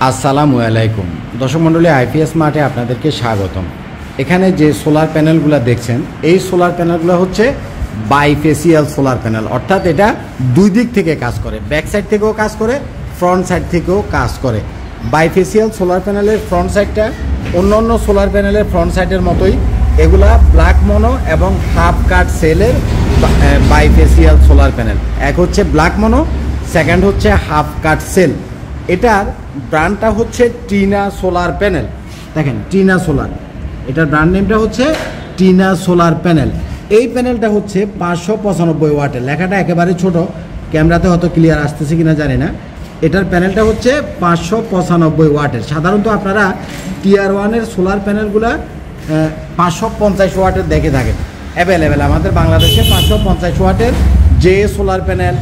আসসালামু আলাইকুম দর্শক মণ্ডলী, আইপিএস মার্টে আপনাদেরকে স্বাগতম। এখানে যে সোলার প্যানেলগুলো দেখছেন, এই সোলার প্যানেলগুলো হচ্ছে বাইফেসিয়াল সোলার প্যানেল, অর্থাৎ এটা দুই দিক থেকে কাজ করে, ব্যাক সাইড থেকেও কাজ করে, ফ্রন্ট সাইড থেকেও কাজ করে। বাইফেসিয়াল সোলার প্যানেলের ফ্রন্ট সাইডটা অন্য সোলার প্যানেলের ফ্রন্ট সাইডের মতোই, এগুলা ব্ল্যাক মোনো এবং হাফ কাট সেলের বাইফেসিয়াল সোলার প্যানেল। এক হচ্ছে ব্ল্যাক মোনো, সেকেন্ড হচ্ছে হাফ কাট সেল। এটার ব্র্যান্ডটা হচ্ছে টিনা সোলার প্যানেল। দেখেন টিনা সোলার, এটার ব্র্যান্ড নেমটা হচ্ছে টিনা সোলার প্যানেল। এই প্যানেলটা হচ্ছে 595 ওয়াটের। লেখাটা একেবারে ছোট, ক্যামেরাতে হয়তো ক্লিয়ার আসতেছে কিনা জানি না। এটার প্যানেলটা হচ্ছে 595 ওয়াটের। সাধারণত আপনারা টিয়ার ওয়ানের সোলার প্যানেলগুলো 550 ওয়াটের দেখে থাকেন, অ্যাভেলেবেল আমাদের বাংলাদেশে 550 ওয়াটের যে solar panel,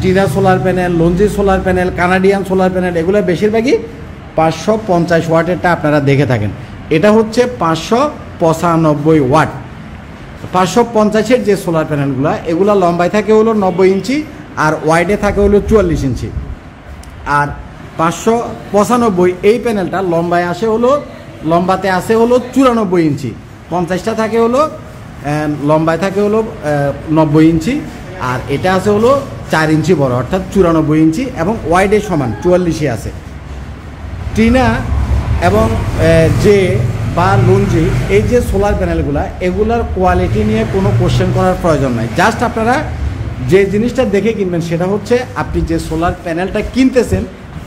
Tina solar panel, লঞ্জি solar panel, Canadian solar panel, এগুলো বেশিরভাগই 550 ওয়াটেরটা আপনারা দেখে থাকেন। এটা হচ্ছে 595 ওয়াট। 550-এর যে সোলার প্যানেলগুলো, এগুলো লম্বায় থাকে হলো 90 ইঞ্চি আর ওয়াইডে থাকে হলো 44 ইঞ্চি। আর 595 এই প্যানেলটা লম্বায় আসে হলো, লম্বাতে আসে হলো 94 ইঞ্চি, 50টা থাকে হলো লম্বায় থাকে হলো 90 ইঞ্চি, আর এটা আছে হলো 4 ইঞ্চি বড়, অর্থাৎ 94 ইঞ্চি, এবং ওয়াইডে সমান 44-ই আছে। টিনা এবং জে বা লঞ্জি, এই যে সোলার প্যানেলগুলো, এগুলার কোয়ালিটি নিয়ে কোনো কোশ্চেন করার প্রয়োজন নাই। জাস্ট আপনারা যে জিনিসটা দেখে কিনবেন সেটা হচ্ছে আপনি যে সোলার প্যানেলটা কিনতেছেন,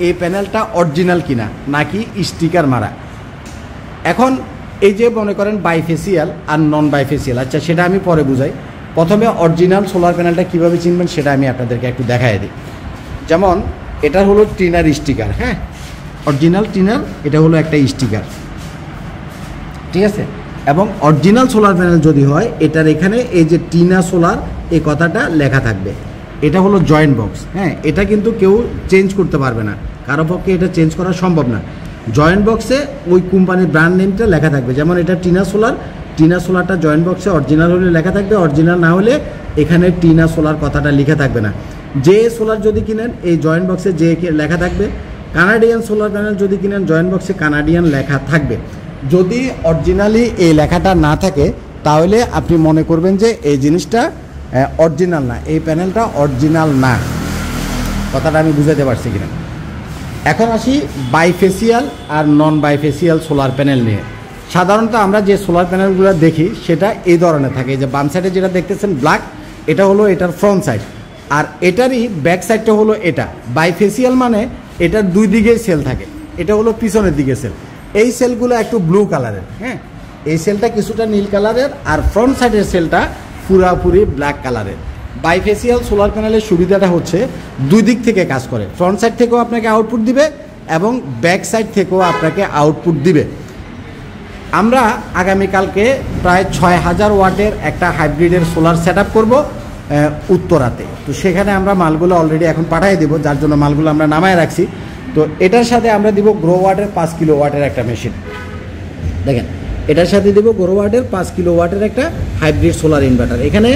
এই প্যানেলটা অরিজিনাল কিনা নাকি স্টিকার মারা। এখন এই যে মনে করেন বাইফেসিয়াল আর নন বাইফেসিয়াল, আচ্ছা সেটা আমি পরে বুঝাই। প্রথমে অরিজিনাল সোলার প্যানেলটা কীভাবে চিনবেন সেটা আমি আপনাদেরকে একটু দেখাই দিই। যেমন এটা হলো টিনার স্টিকার, হ্যাঁ, অরিজিনাল টিনার, এটা হলো একটা স্টিকার, ঠিক আছে। এবং অরিজিনাল সোলার প্যানেল যদি হয়, এটার এখানে এই যে টিনা সোলার এই কথাটা লেখা থাকবে। এটা হলো জয়েন্ট বক্স, হ্যাঁ, এটা কিন্তু কেউ চেঞ্জ করতে পারবে না, কারো পক্ষে এটা চেঞ্জ করা সম্ভব না। জয়েন্ট বক্সে ওই কোম্পানির ব্র্যান্ড নেমটা লেখা থাকবে। যেমন এটা টিনা সোলার, টিনা সোলারটা জয়েন্ট বক্সে অরিজিনাল হলে লেখা থাকবে, অরিজিনাল না হলে এখানে টিনা সোলার কথাটা লেখা থাকবে না। যে সোলার যদি কিনেন, এই জয়েন্ট বক্সে যে লেখা থাকবে। কানাডিয়ান সোলার প্যানেল যদি কিনেন, জয়েন্ট বক্সে কানাডিয়ান লেখা থাকবে। যদি অরিজিনালি এই লেখাটা না থাকে, তাহলে আপনি মনে করবেন যে এই জিনিসটা অরিজিনাল না, এই প্যানেলটা অরিজিনাল না। কথাটা আমি বুঝাতে পারছি কিনা। এখন আসি বাইফেসিয়াল আর নন বাইফেসিয়াল সোলার প্যানেল নিয়ে। সাধারণত আমরা যে সোলার প্যানেলগুলো দেখি সেটা এই ধরনের থাকে। যে বাম সাইডে যেটা দেখতেছেন ব্ল্যাক, এটা হলো এটার ফ্রন্ট সাইড, আর এটারই ব্যাক সাইডটা হলো এটা। বাইফেসিয়াল মানে এটার দুই দিকেই সেল থাকে, এটা হলো পিছনের দিকে সেল। এই সেলগুলো একটু ব্লু কালারের, হ্যাঁ, এই সেলটা কিছুটা নীল কালারের, আর ফ্রন্ট সাইডের সেলটা পুরাপুরি ব্ল্যাক কালারের। বাইফেসিয়াল সোলার প্যানেলের সুবিধাটা হচ্ছে দুই দিক থেকে কাজ করে, ফ্রন্ট সাইড থেকেও আপনাকে আউটপুট দিবে এবং ব্যাক সাইড থেকেও আপনাকে আউটপুট দিবে। আমরা আগামীকালকে প্রায় 6000 ওয়াটের একটা হাইব্রিডের সোলার সেট আপ করবো উত্তরাতে। তো সেখানে আমরা মালগুলো অলরেডি এখন পাঠিয়ে দেবো, যার জন্য মালগুলো আমরা নামায় রাখছি। তো এটার সাথে আমরা দিব গ্রো ওয়াটের 5 কিলো ওয়াটের একটা মেশিন। দেখেন এটার সাথে দিব গ্রো ওয়াটের 5 কিলো ওয়াটের একটা হাইব্রিড সোলার ইনভার্টার। এখানে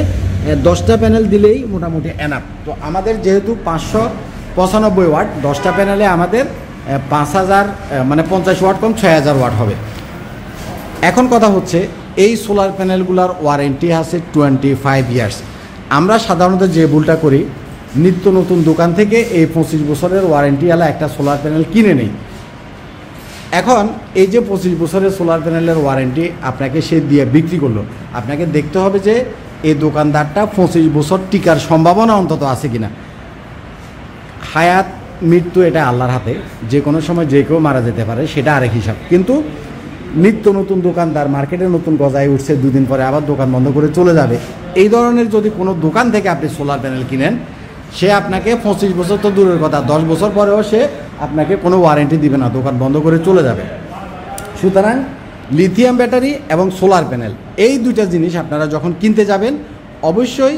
10টা প্যানেল দিলেই মোটামুটি এনাফ। তো আমাদের যেহেতু 595 ওয়াট, 10টা প্যানেলে আমাদের 5000 মানে 50 ওয়াট কম 6000 ওয়াট হবে। এখন কথা হচ্ছে এই সোলার প্যানেলগুলোর ওয়ারেন্টি আছে 25 ইয়ার্স। আমরা সাধারণত যে ভুলটা করি, নিত্য নতুন দোকান থেকে এই 25 বছরের ওয়ারেন্টিওয়ালা একটা সোলার প্যানেল কিনে নেই। এখন এই যে 25 বছরের সোলার প্যানেলের ওয়ারেন্টি আপনাকে সে দিয়ে বিক্রি করলো, আপনাকে দেখতে হবে যে এই দোকানদারটা 25 বছর টিকার সম্ভাবনা অন্তত আছে কিনা। হায়াত মৃত্যু এটা আল্লাহর হাতে, যে কোনো সময় যে কেউ মারা যেতে পারে, সেটা আরেক হিসাব। কিন্তু নিত্য নতুন দোকানদার মার্কেটে নতুন গজায় উঠছে, দুদিন পরে আবার দোকান বন্ধ করে চলে যাবে। এই ধরনের যদি কোনো দোকান থেকে আপনি সোলার প্যানেল কিনেন, সে আপনাকে 25 বছর তো দূরের কথা, 10 বছর পরেও সে আপনাকে কোনো ওয়ারেন্টি দিবে না, দোকান বন্ধ করে চলে যাবে। সুতরাং লিথিয়াম ব্যাটারি এবং সোলার প্যানেল, এই দুইটা জিনিস আপনারা যখন কিনতে যাবেন, অবশ্যই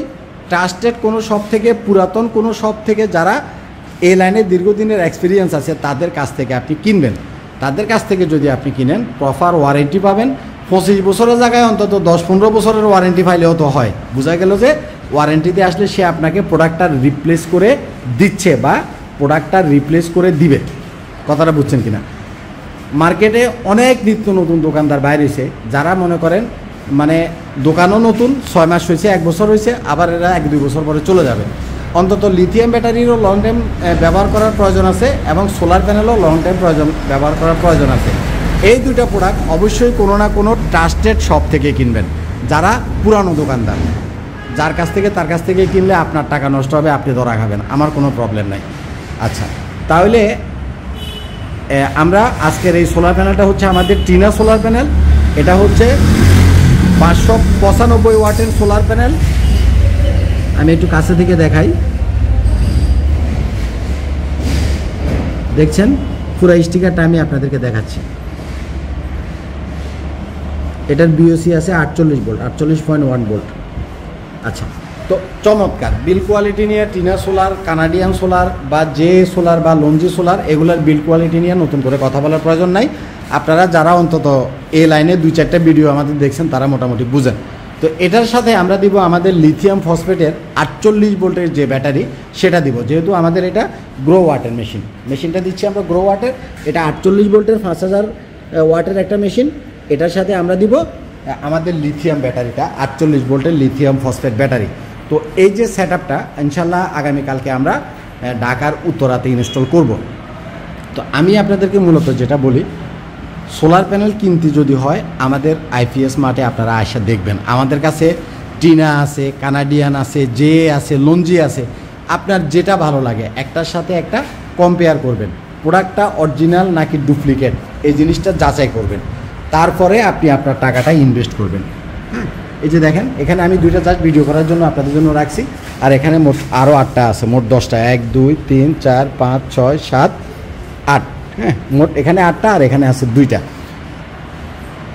ট্রাস্টেড কোনো শপ থেকে, পুরাতন কোনো শপ থেকে, যারা এই লাইনে দীর্ঘদিনের এক্সপিরিয়েন্স আছে, তাদের কাছ থেকে আপনি কিনবেন। তাদের কাছ থেকে যদি আপনি কিনেন, প্রপার ওয়ারেন্টি পাবেন। 25 বছরের জায়গায় অন্তত 10-15 বছরের ওয়ারেন্টি পাইলেও তো হয়। বোঝা গেল যে ওয়ারেন্টিতে আসলে সে আপনাকে প্রোডাক্টটা রিপ্লেস করে দিচ্ছে বা প্রোডাক্টটা রিপ্লেস করে দিবে। কথাটা বুঝছেন কিনা? মার্কেটে অনেক নিত্য নতুন দোকানদার বাইরে হয়েছে, যারা মনে করেন মানে দোকানও নতুন, 6 মাস হয়েছে, 1 বছর হয়েছে, আবার এরা 1-2 বছর পরে চলে যাবে। অন্তত লিথিয়াম ব্যাটারিরও লং টাইম ব্যবহার করার প্রয়োজন আছে এবং সোলার প্যানেলও লং টাইম ব্যবহার করার প্রয়োজন আছে। এই দুইটা প্রোডাক্ট অবশ্যই কোনো না কোনো ট্রাস্টেড শপ থেকে কিনবেন, যারা পুরানো দোকানদার, যার কাছ থেকে তার কাছ থেকে কিনলে আপনার টাকা নষ্ট হবে, আপনি ধরা খাবেন, আমার কোনো প্রবলেম নাই। আচ্ছা, তাহলে আমরা আজকের এই সোলার প্যানেলটা হচ্ছে আমাদের টিনা সোলার প্যানেল। এটা হচ্ছে 595 ওয়াটের সোলার প্যানেল। আমি একটু কাছে থেকে দেখাই, দেখছেন পুরো স্টিকারটা আমি আপনাদেরকে দেখাচ্ছি। এটার বিওসি আছে 48 ভোল্ট, 48.1 ভোল্ট। আচ্ছা, তো চমৎকার বিল কোয়ালিটি নিয়ে টিনা সোলার, কানাডিয়ান সোলার বা জে সোলার বা লঞ্জি সোলার, এগুলোর বিল কোয়ালিটি নিয়ে নতুন করে কথা বলার প্রয়োজন নাই। আপনারা যারা অন্তত এই লাইনে 2-4টা ভিডিও আমাদের দেখছেন তারা মোটামুটি বুঝেন। তো এটার সাথে আমরা দিব আমাদের লিথিয়াম ফসফেটের 48 ভোল্টের যে ব্যাটারি, সেটা দিব। যেহেতু আমাদের এটা গ্রো ওয়াটের মেশিনটা দিচ্ছি আমরা গ্রো ওয়াটের, এটা 48 ভোল্টের 5000 ওয়াটের একটা মেশিন। এটার সাথে আমরা দিব আমাদের লিথিয়াম ব্যাটারিটা, 48 ভোল্টের লিথিয়াম ফসফেট ব্যাটারি। তো এই যে সেট আপটা ইনশাল্লাহ আগামীকালকে আমরা ঢাকার উত্তরাতে ইনস্টল করব। তো আমি আপনাদেরকে মূলত যেটা বলি, সোলার প্যানেল কিনতে যদি হয় আমাদের আইপিএস মার্টে আপনারা আয়সা দেখবেন। আমাদের কাছে টিনা আছে, কানাডিয়ান আছে, জে আছে, লঞ্জি আছে। আপনার যেটা ভালো লাগে একটার সাথে একটা কম্পেয়ার করবেন, প্রোডাক্টটা অরিজিনাল নাকি ডুপ্লিকেট এই জিনিসটা যাচাই করবেন, তারপরে আপনি আপনার টাকাটা ইনভেস্ট করবেন। হ্যাঁ, এই যে দেখেন এখানে আমি 2টা জাস্ট ভিডিও করার জন্য আপনাদের জন্য রাখছি, আর এখানে মোট আরও 8টা আছে, মোট 10টা, 1 2 3 4 5 6 7 8। হ্যাঁ, মোট এখানে 8টা আর এখানে আছে 2টা।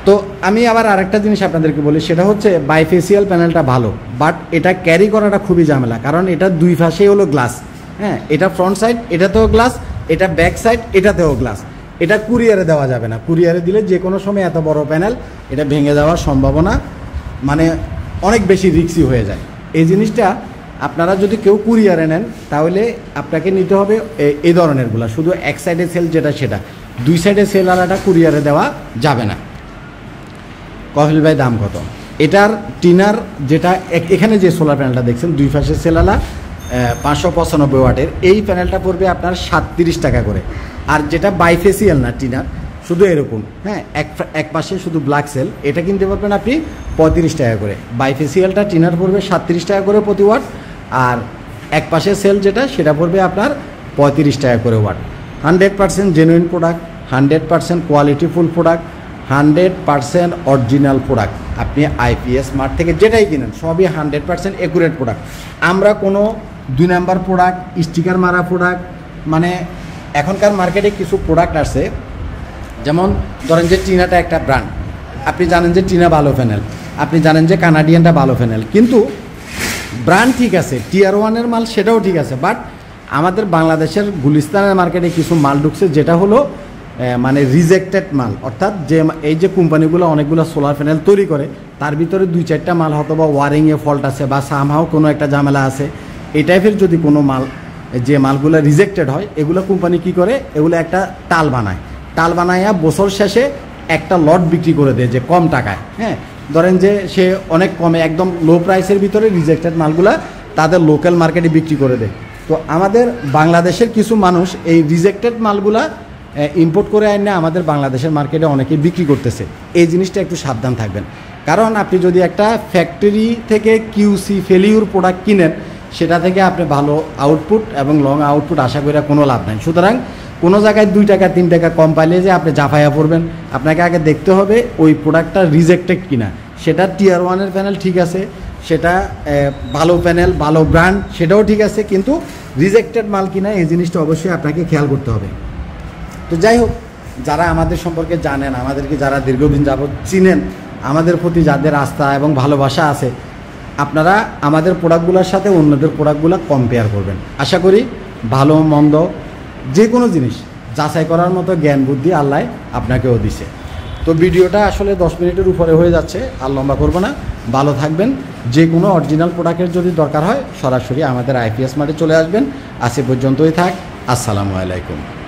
তো আমি আবার আরেকটা জিনিস আপনাদেরকে বলি, সেটা হচ্ছে বাইফেসিয়াল প্যানেলটা ভালো, বাট এটা ক্যারি করাটা খুবই ঝামেলা, কারণ এটা দুই পাশেই হলো গ্লাস। হ্যাঁ, এটা ফ্রন্ট সাইড এটাতেও গ্লাস, এটা ব্যাক সাইড এটাতেও গ্লাস। এটা কুরিয়ারে দেওয়া যাবে না, কুরিয়ারে দিলে যে কোনো সময় এত বড় প্যানেল এটা ভেঙে যাওয়ার সম্ভাবনা মানে অনেক বেশি রিস্কি হয়ে যায়। এই জিনিসটা আপনারা যদি কেউ কুরিয়ারে নেন তাহলে আপনাকে নিতে হবে এই ধরনেরগুলো, শুধু এক সাইডে সেল যেটা সেটা, 2 সাইডে সেল আলাটা কুরিয়ারে দেওয়া যাবে না। কহিল ভাই দাম কত? এটার টিনার যেটা এখানে যে সোলার প্যানেলটা দেখছেন 2 পাশে সেলালা 595 ওয়াটের, এই প্যানেলটা পড়বে আপনার 37 টাকা করে। আর যেটা বাইফেসিয়াল না টিনার, শুধু এরকম, হ্যাঁ, এক পাশে শুধু ব্ল্যাক সেল, এটা কিনতে পারবেন আপনি 35 টাকা করে। বাইফেসিয়ালটা টিনার পড়বে 37 টাকা করে প্রতি ওয়াট, আর এক পাশে সেল যেটা সেটা পড়বে আপনার 35 টাকা করে watt. 100% genuine product, 100% qualityful product, 100% original product. আপনি আইপিএস মার্ট থেকে যেটাই কিনেন সবই 100% অ্যাকুরেট প্রোডাক্ট। আমরা কোনো 2 নাম্বার প্রোডাক্ট, স্টিকার মারা প্রোডাক্ট, মানে এখনকার মার্কেটে কিছু প্রোডাক্ট আছে, যেমন ধরেন যে টিনাটা একটা ব্র্যান্ড, আপনি জানেন যে টিনা ভালো প্যানেল, আপনি জানেন যে কানাডিয়ানটা ভালো প্যানেল, কিন্তু ব্র্যান্ড ঠিক আছে, টিয়ার 1-এর মাল সেটাও ঠিক আছে, বাট আমাদের বাংলাদেশের গুলিস্তানের মার্কেটে কিছু মাল ঢুকছে যেটা হলো মানে রিজেক্টেড মাল। অর্থাৎ যে এই যে কোম্পানিগুলো অনেকগুলো সোলার প্যানেল তৈরি করে, তার ভিতরে 2-4টা মাল হয়তো বা ওয়ারিংয়ে ফল্ট আছে বা সামহাও কোনো একটা ঝামেলা আছে, এই টাইপের যদি কোনো মাল, যে মালগুলো রিজেক্টেড হয়, এগুলো কোম্পানি কি করে, এগুলো একটা টাল বানায়া বছর শেষে একটা লট বিক্রি করে দেয় যে কম টাকায়। হ্যাঁ, ধরেন যে সে অনেক কমে একদম লো প্রাইসের ভিতরে রিজেক্টেড মালগুলা তাদের লোকাল মার্কেটে বিক্রি করে দেয়। তো আমাদের বাংলাদেশের কিছু মানুষ এই রিজেক্টেড মালগুলা ইম্পোর্ট করে আনে আমাদের বাংলাদেশের মার্কেটে অনেকে বিক্রি করতেছে। এই জিনিসটা একটু সাবধান থাকবেন, কারণ আপনি যদি একটা ফ্যাক্টরি থেকে কিউসি ফেলিউর প্রোডাক্ট কিনেন, সেটা থেকে আপনি ভালো আউটপুট এবং লং আউটপুট আশা করে কোনো লাভ নাই। সুতরাং কোনো জায়গায় 2 টাকা 3 টাকা কম পাইলে যে আপনি জাফাইয়া পড়বেন, আপনাকে আগে দেখতে হবে ওই প্রোডাক্টটা রিজেক্টেড কিনা। সেটা টিয়ার 1-এর প্যানেল ঠিক আছে, সেটা ভালো প্যানেল, ভালো ব্র্যান্ড, সেটাও ঠিক আছে, কিন্তু রিজেক্টেড মাল কিনা এই জিনিসটা অবশ্যই আপনাকে খেয়াল করতে হবে। তো যাই হোক, যারা আমাদের সম্পর্কে জানেন, আমাদেরকে যারা দীর্ঘদিন যাবৎ চিনেন, আমাদের প্রতি যাদের আস্থা এবং ভালোবাসা আছে, আপনারা আমাদের প্রোডাক্টগুলোর সাথে অন্যদের প্রোডাক্টগুলো কম্পেয়ার করবেন। আশা করি ভালো মন্দ যে কোনো জিনিস যাচাই করার মতো জ্ঞান বুদ্ধি আল্লাহ আপনাকেও দিছে। তো ভিডিওটা আসলে 10 মিনিটের উপরে হয়ে যাচ্ছে, আর লম্বা করবো না। ভালো থাকবেন। যে কোনো অরিজিনাল প্রোডাক্টের যদি দরকার হয় সরাসরি আমাদের আইপিএস মার্টে চলে আসবেন। আজ এ পর্যন্তই থাক। আসসালামু আলাইকুম।